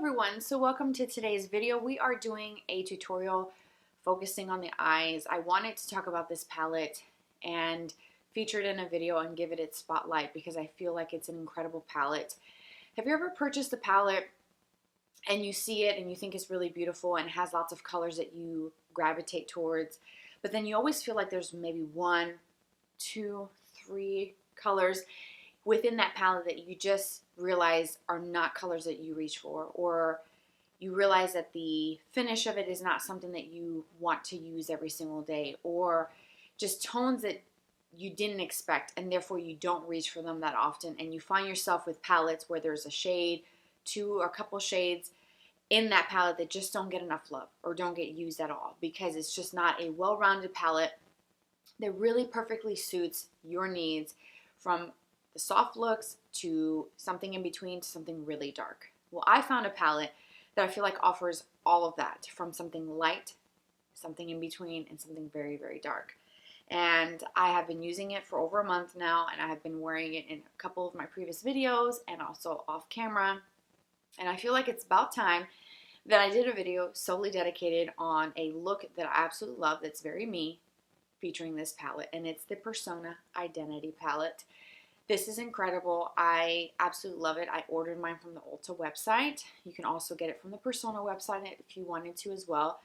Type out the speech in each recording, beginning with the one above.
everyone, so welcome to today's video. We are doing a tutorial focusing on the eyes. I wanted to talk about this palette and feature it in a video and give it its spotlight because I feel like it's an incredible palette. Have you ever purchased a palette and you see it and you think it's really beautiful and has lots of colors that you gravitate towards, but then you always feel like there's maybe one, two, three colors within that palette that you just realize are not colors that you reach for, or you realize that the finish of it is not something that you want to use every single day, or just tones that you didn't expect and therefore you don't reach for them that often, and you find yourself with palettes where there's a shade, two or a couple shades in that palette that just don't get enough love or don't get used at all because it's just not a well-rounded palette that really perfectly suits your needs, from the soft looks to something in between to something really dark. Well, I found a palette that I feel like offers all of that, from something light, something in between, and something very, very dark. And I have been using it for over a month now, and I have been wearing it in a couple of my previous videos and also off camera. And I feel like it's about time that I did a video solely dedicated on a look that I absolutely love, that's very me, featuring this palette, and it's the Persona Identity palette. This is incredible. I absolutely love it. I ordered mine from the Ulta website. You can also get it from the Persona website if you wanted to as well.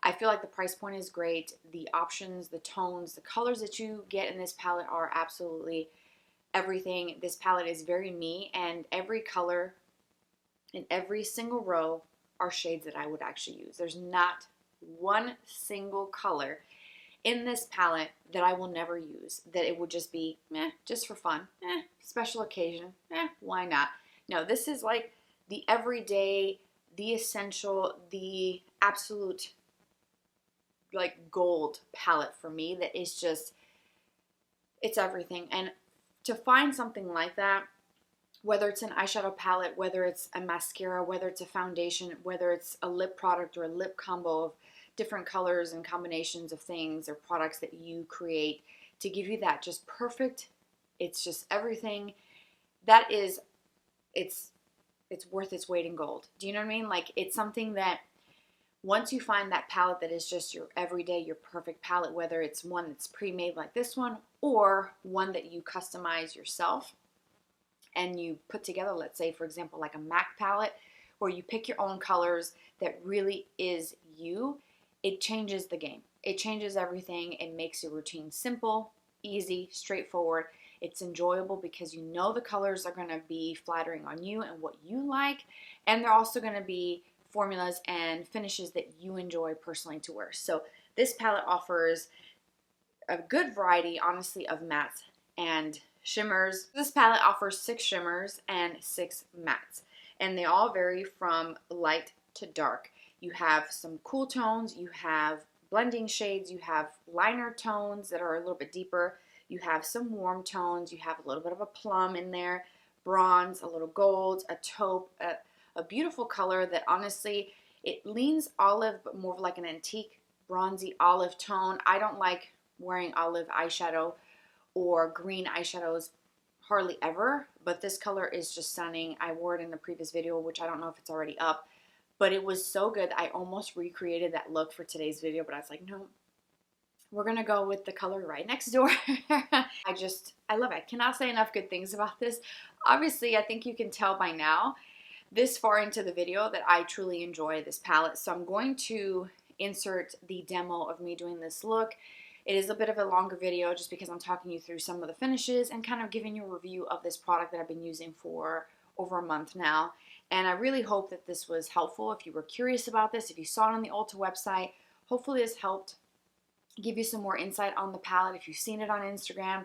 I feel like the price point is great. The options, the tones, the colors that you get in this palette are absolutely everything. This palette is very me, and every color in every single row are shades that I would actually use. There's not one single color in this palette that I will never use, that it would just be just for fun, special occasion, why not? No, this is like the everyday, the essential, the absolute like gold palette for me that is just, it's everything. And to find something like that, whether it's an eyeshadow palette, whether it's a mascara, whether it's a foundation, whether it's a lip product or a lip combo of different colors and combinations of things or products that you create to give you that just perfect, it's just everything, that is, it's worth its weight in gold. Do you know what I mean? Like, it's something that once you find that palette that is just your everyday, your perfect palette, whether it's one that's pre-made like this one or one that you customize yourself and you put together, let's say for example like a MAC palette where you pick your own colors that really is you, it changes the game. It changes everything. It makes your routine simple, easy, straightforward. It's enjoyable because you know the colors are going to be flattering on you and what you like, and they're also going to be formulas and finishes that you enjoy personally to wear. So this palette offers a good variety, honestly, of mattes and shimmers. This palette offers 6 shimmers and 6 mattes, and they all vary from light to dark. You have some cool tones, you have blending shades, you have liner tones that are a little bit deeper, you have some warm tones, you have a little bit of a plum in there, bronze, a little gold, a taupe, a beautiful color that honestly, it leans olive, but more of like an antique bronzy olive tone. I don't like wearing olive eyeshadow or green eyeshadows hardly ever, but this color is just stunning. I wore it in the previous video, which I don't know if it's already up, but it was so good. I almost recreated that look for today's video, but I was like, no, we're going to go with the color right next door. I love it. I cannot say enough good things about this. Obviously, I think you can tell by now, this far into the video, that I truly enjoy this palette. So I'm going to insert the demo of me doing this look. It is a bit of a longer video just because I'm talking you through some of the finishes and kind of giving you a review of this product that I've been using for over a month now. And I really hope that this was helpful. If you were curious about this, if you saw it on the Ulta website, hopefully this helped give you some more insight on the palette. If you've seen it on Instagram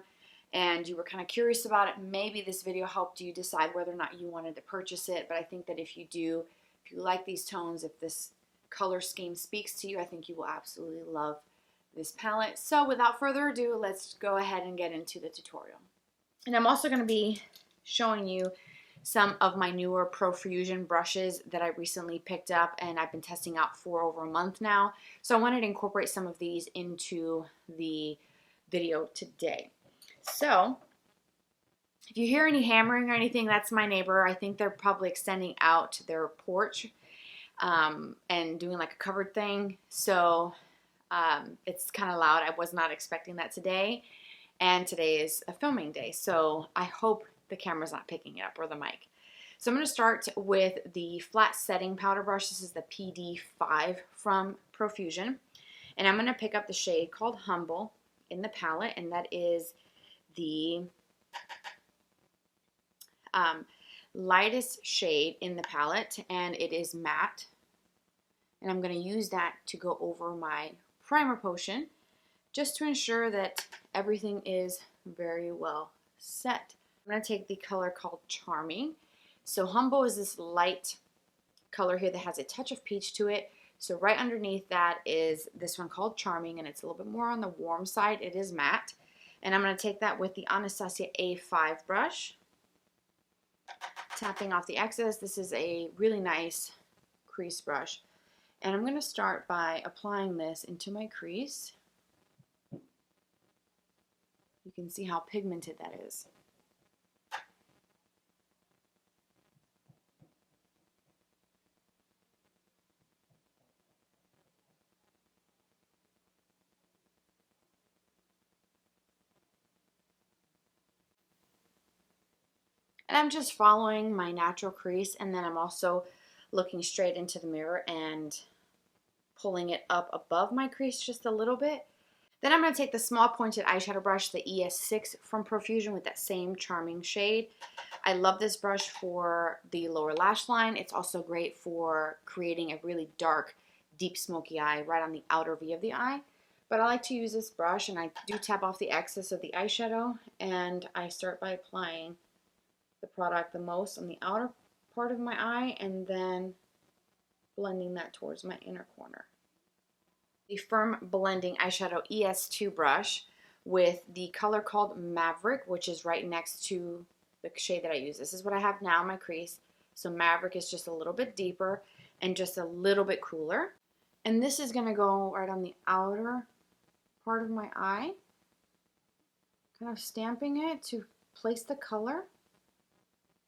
and you were kind of curious about it, maybe this video helped you decide whether or not you wanted to purchase it. But I think that if you do, if you like these tones, if this color scheme speaks to you, I think you will absolutely love this palette. So without further ado, let's go ahead and get into the tutorial. And I'm also going to be showing you some of my newer Profusion brushes that I recently picked up and I've been testing out for over a month now. So I wanted to incorporate some of these into the video today. So If you hear any hammering or anything, that's my neighbor. I think they're probably extending out their porch and doing like a covered thing. So it's kind of loud. I was not expecting that today. And today is a filming day. So I hope the camera's not picking it up, or the mic. So I'm going to start with the flat setting powder brush. This is the PD5 from Profusion. And I'm going to pick up the shade called Humble in the palette. And that is the lightest shade in the palette, and it is matte. And I'm going to use that to go over my primer potion just to ensure that everything is very well set. I'm going to take the color called Charming. So Humble is this light color here that has a touch of peach to it. So right underneath that is this one called Charming, and it's a little bit more on the warm side. It is matte. And I'm going to take that with the Anastasia A5 brush, tapping off the excess. This is a really nice crease brush. And I'm going to start by applying this into my crease. You can see how pigmented that is. And I'm just following my natural crease, and then I'm also looking straight into the mirror and pulling it up above my crease just a little bit. Then I'm going to take the small pointed eyeshadow brush, the ES6 from Profusion, with that same Charming shade. I love this brush for the lower lash line. It's also great for creating a really dark, deep smoky eye right on the outer V of the eye. But I like to use this brush, and I do tap off the excess of the eyeshadow, and I start by applying the product the most on the outer part of my eye, and then blending that towards my inner corner. The Firm Blending Eyeshadow ES2 brush with the color called Maverick, which is right next to the shade that I use. This is what I have now in my crease. So Maverick is just a little bit deeper and just a little bit cooler. And this is going to go right on the outer part of my eye, kind of stamping it to place the color.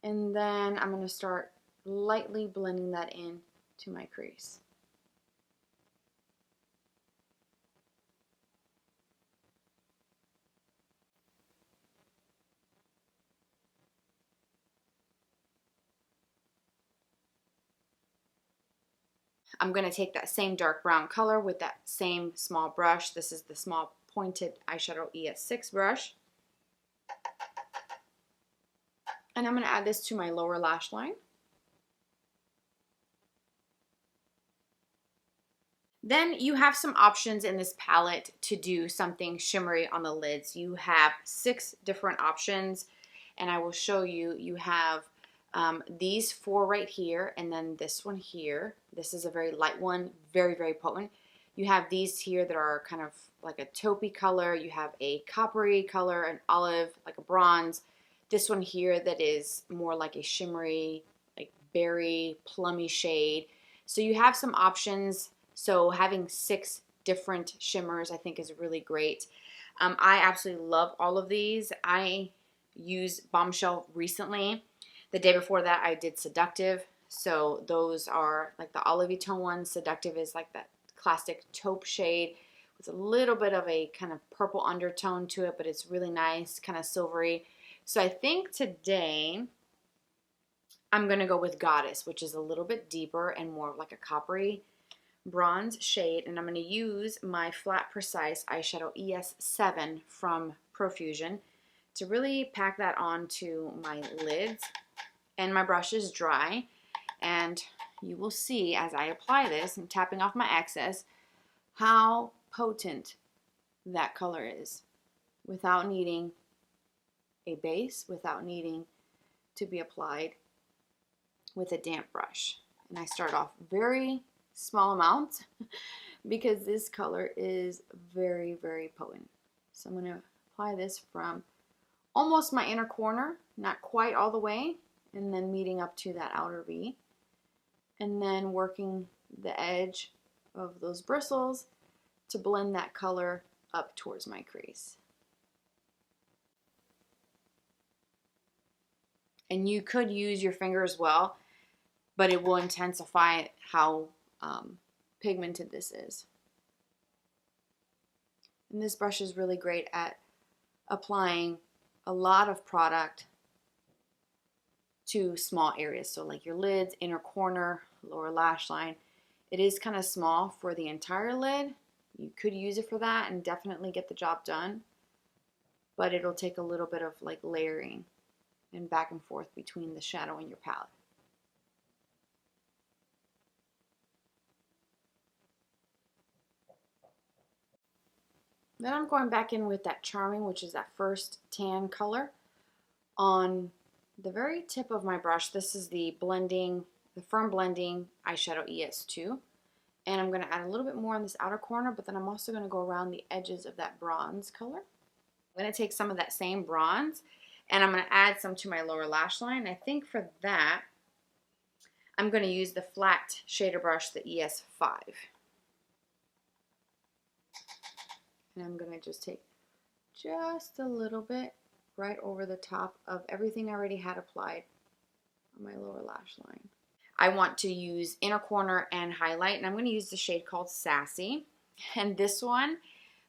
And then I'm going to start lightly blending that in to my crease. I'm going to take that same dark brown color with that same small brush. This is the small pointed eyeshadow ES6 brush. And I'm going to add this to my lower lash line. Then you have some options in this palette to do something shimmery on the lids. You have 6 different options, and I will show you. You have these 4 right here, and then this one here. This is a very light one, very, very potent. You have these here that are kind of like a taupey color. You have a coppery color, an olive, like a bronze. This one here that is more like a shimmery, like berry, plummy shade. So you have some options. So having 6 different shimmers I think is really great. I absolutely love all of these. I used Bombshell recently. The day before that I did Seductive. So those are like the olivey tone ones. Seductive is like that classic taupe shade with a little bit of a kind of purple undertone to it, but it's really nice, kind of silvery. So I think today I'm going to go with Goddess, which is a little bit deeper and more of like a coppery bronze shade, and I'm going to use my Flat Precise eyeshadow ES7 from Profusion to really pack that onto my lids. And my brush is dry, and you will see as I apply this and tapping off my excess how potent that color is without needing a base, without needing to be applied with a damp brush. And I start off very small amounts because this color is very, very potent. So I'm going to apply this from almost my inner corner, not quite all the way, and then meeting up to that outer V, and then working the edge of those bristles to blend that color up towards my crease. And you could use your finger as well, but it will intensify how pigmented this is. And this brush is really great at applying a lot of product to small areas. So like your lids, inner corner, lower lash line. It is kind of small for the entire lid. You could use it for that and definitely get the job done. But it'll take a little bit of like layering and back and forth between the shadow and your palette. Then I'm going back in with that Charming, which is that first tan color, on the very tip of my brush. This is the Firm Blending Eyeshadow ES2. And I'm going to add a little bit more on this outer corner, but then I'm also going to go around the edges of that bronze color. I'm going to take some of that same bronze, and I'm going to add some to my lower lash line. I think for that, I'm going to use the flat shader brush, the ES5. And I'm going to just take just a little bit right over the top of everything I already had applied on my lower lash line. I want to use inner corner and highlight, and I'm going to use the shade called Sassy. And this one,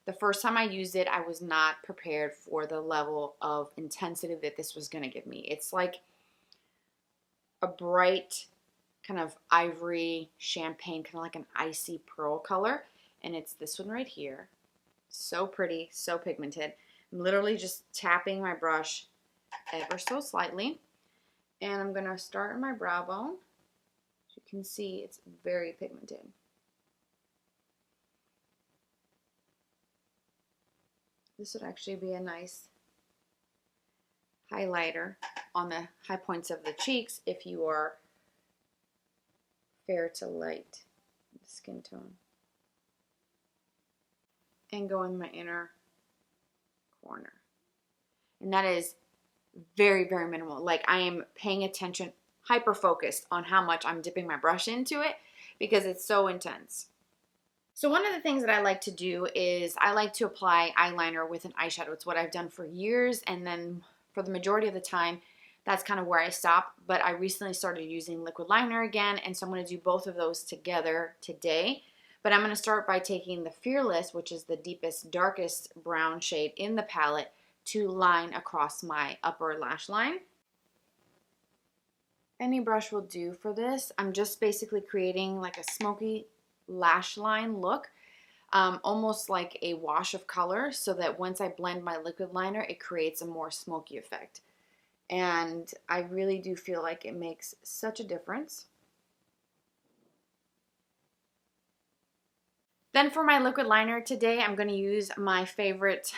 the first time I used it, I was not prepared for the level of intensity that this was going to give me. It's like a bright kind of ivory champagne, kind of like an icy pearl color. And it's this one right here. So pretty, so pigmented. I'm literally just tapping my brush ever so slightly. And I'm going to start on my brow bone. As you can see, it's very pigmented. This would actually be a nice highlighter on the high points of the cheeks if you are fair to light skin tone. And go in my inner corner. And that is very, very minimal. Like, I am paying attention, hyper focused on how much I'm dipping my brush into it because it's so intense. So one of the things that I like to do is I like to apply eyeliner with an eyeshadow. It's what I've done for years, and then for the majority of the time, that's kind of where I stop. But I recently started using liquid liner again, and so I'm going to do both of those together today. But I'm going to start by taking the Fearless, which is the deepest, darkest brown shade in the palette, to line across my upper lash line. Any brush will do for this. I'm just basically creating like a smoky lash line look, almost like a wash of color, so that once I blend my liquid liner, it creates a more smoky effect. And I really do feel like it makes such a difference. Then for my liquid liner today, I'm going to use my favorite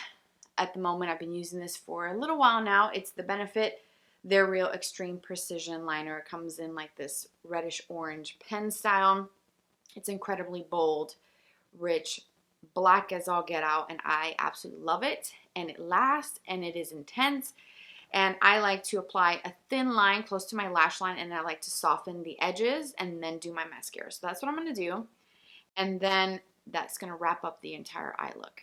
at the moment. I've been using this for a little while now. It's the Benefit Their Real Extreme Precision Liner. It comes in like this reddish orange pen style. It's incredibly bold, rich, black as all get out, and I absolutely love it. And it lasts, and it is intense. And I like to apply a thin line close to my lash line, and I like to soften the edges and then do my mascara. So that's what I'm going to do. And then that's going to wrap up the entire eye look.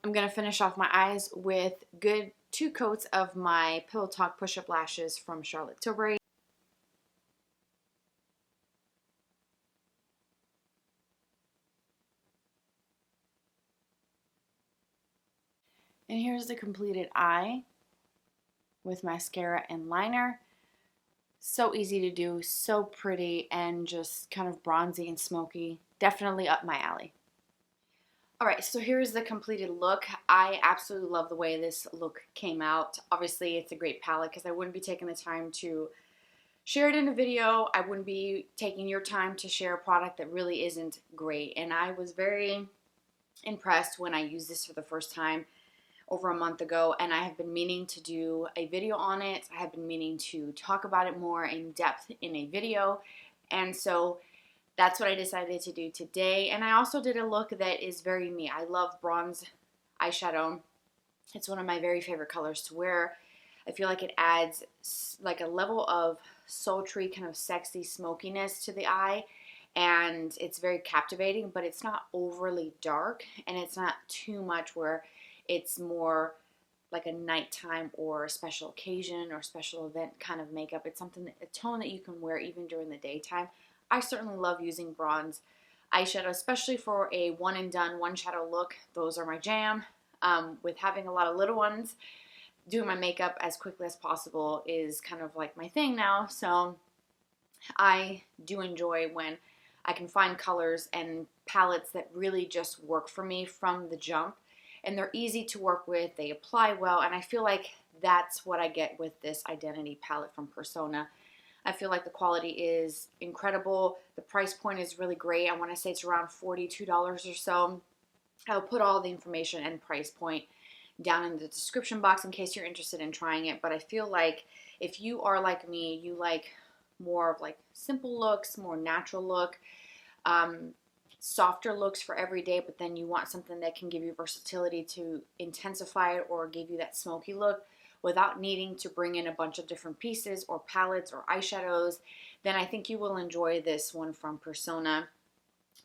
I'm going to finish off my eyes with good 2 coats of my Pillow Talk Push-Up Lashes from Charlotte Tilbury. And here's the completed eye with mascara and liner. So easy to do, so pretty, and just kind of bronzy and smoky. Definitely up my alley. Alright, so here's the completed look. I absolutely love the way this look came out. Obviously, it's a great palette because I wouldn't be taking the time to share it in a video. I wouldn't be taking your time to share a product that really isn't great. And I was very impressed when I used this for the first time over a month ago, and I have been meaning to do a video on it. I have been meaning to talk about it more in depth in a video, and so that's what I decided to do today. And I also did a look that is very me. I love bronze eyeshadow. It's one of my very favorite colors to wear. I feel like it adds like a level of sultry, kind of sexy smokiness to the eye, and it's very captivating, but it's not overly dark, and it's not too much where it's more like a nighttime or a special occasion or special event kind of makeup. It's something, a tone that you can wear even during the daytime. I certainly love using bronze eyeshadow, especially for a one and done, one shadow look. Those are my jam. With having a lot of little ones, doing my makeup as quickly as possible is kind of like my thing now. So I do enjoy when I can find colors and palettes that really just work for me from the jump, and they're easy to work with, they apply well, and I feel like that's what I get with this Identity palette from Persona. I feel like the quality is incredible. The price point is really great. I want to say it's around $42 or so. I'll put all the information and price point down in the description box in case you're interested in trying it. But I feel like if you are like me, you like more of like simple looks, more natural look, softer looks for every day, but then you want something that can give you versatility to intensify it or give you that smoky look without needing to bring in a bunch of different pieces or palettes or eyeshadows, then I think you will enjoy this one from Persona.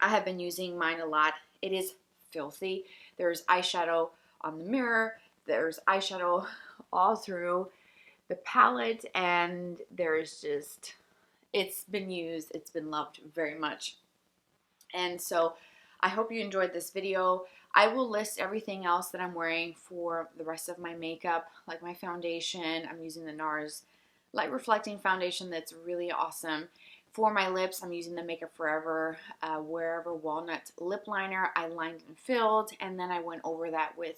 I have been using mine a lot. It is filthy. There's eyeshadow on the mirror, there's eyeshadow all through the palette, and there's just, it's been used, it's been loved very much. And so I hope you enjoyed this video. I will list everything else that I'm wearing for the rest of my makeup, like my foundation. I'm using the NARS Light Reflecting Foundation that's really awesome. For my lips, I'm using the Makeup Forever Wherever Walnut Lip Liner. I lined and filled, and then I went over that with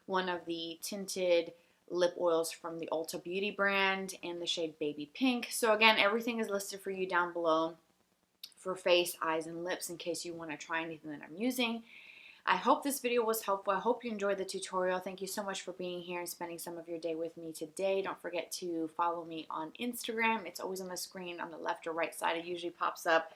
one of the tinted lip oils from the Ulta Beauty brand in the shade Baby Pink. So again, everything is listed for you down below for face, eyes, and lips in case you want to try anything that I'm using. I hope this video was helpful. I hope you enjoyed the tutorial. Thank you so much for being here and spending some of your day with me today. Don't forget to follow me on Instagram. It's always on the screen on the left or right side. It usually pops up,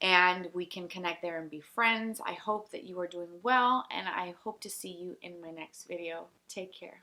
and we can connect there and be friends. I hope that you are doing well, and I hope to see you in my next video. Take care.